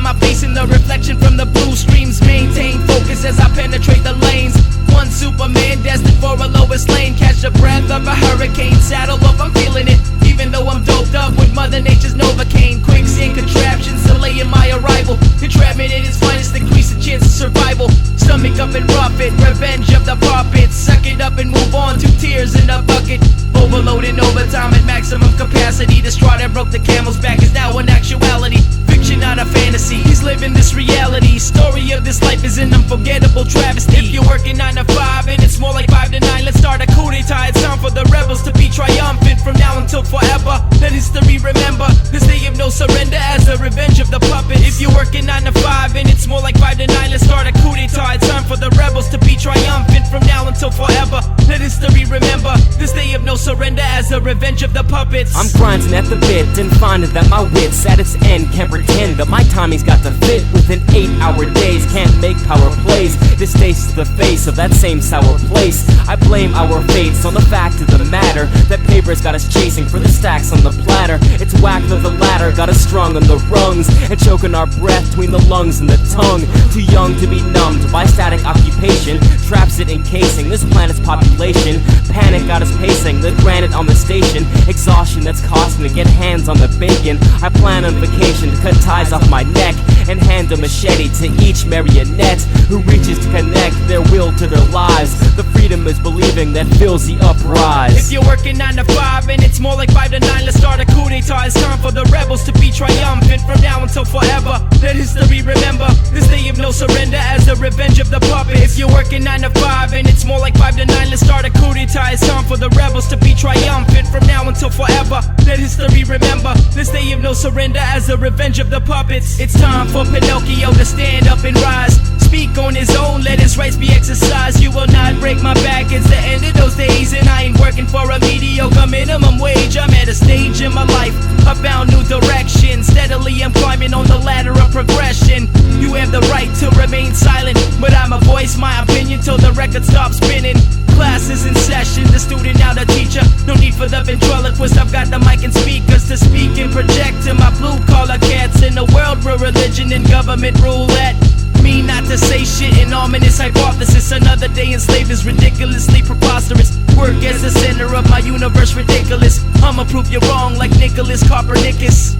my face in the reflection from the blue streams. Maintain focus as I penetrate the lanes. One Superman destined for a lowest lane. Catch the breath of a hurricane. Saddle up, I'm feeling it. Even though I'm doped up with Mother Nature's Novocaine. Quicksand contraptions delaying my arrival. Entrapment at its finest, increase the chance of survival. Stomach up and rough it, revenge of the puppet. Suck it up and move on, 2 tears in a bucket. Overloading overtime at maximum capacity. The straw that broke the camel's back is now an actuality. Fiction, not a fantasy, he's living this reality. Story of this life is an unforgettable travesty. If you're working 9 to 5 and it's more like 5 to 9, let's start a coup d'etat. It's time for the rebels to be triumphant from now until forever. Let history remember this day of no surrender as a revenge of the puppets. If you're working 9 to 5 and it's more like 5 to 9, let's start a coup d'etat. It's time for the rebels to be triumphant from now until forever. Let history remember this day of no surrender as a revenge of the puppets. I'm grinding at the bit and finding that my wit's at its end. Can't pretend that my timing's got to fit within 8-hour days. Can't make power plays. This stays to the face of that same sour place. I blame our fates on the fact of the matter that paper's got us chasing for the stacks on the platter. It's whack of the ladder, got us strung on the rungs and choking our breath between the lungs and the tongue. Too young to be numbed by static occupation. Traps it encasing this planet's population. Panic got us pacing the granite on the station. Exhaustion that's costing to get hands on the bacon. I plan on vacation to cut ties off my neck and hand a machete to each marionette who reaches to connect their will to their lives. The freedom is believing that fills the uprise. If you're working 9 to 5 and it's more like 5 to 9, let's start a coup d'etat. It's time for the rebels to be triumphant from now until forever. Let history remember this day of no surrender as a revenge of the puppet. If you're working 9 to 5 and it's more like 5 to 9, let's start a coup d'etat. It's time for the rebels to be triumphant from now until forever. Let history remember this day of no surrender as a revenge of the puppets. It's time for Pinocchio to stand up and rise. Speak on his own, let his rights be exercised. You will not break my back, it's the end of those days. And I ain't working for a mediocre minimum wage. I'm at a stage in my life, I found new direction. Steadily I'm climbing on the ladder of progression. You have the right to remain silent, but I'ma voice my opinion till the record stops spinning. Class is in session, the student now the teacher. No need for the ventriloquist, I've got the mic and speakers to speak and project to my blue collar cats. In a world where religion and government rule at me not to say shit, an ominous hypothesis. Another day enslaved is ridiculously preposterous. Work as the center of my universe, ridiculous. I'ma prove you wrong like Nicholas Copernicus.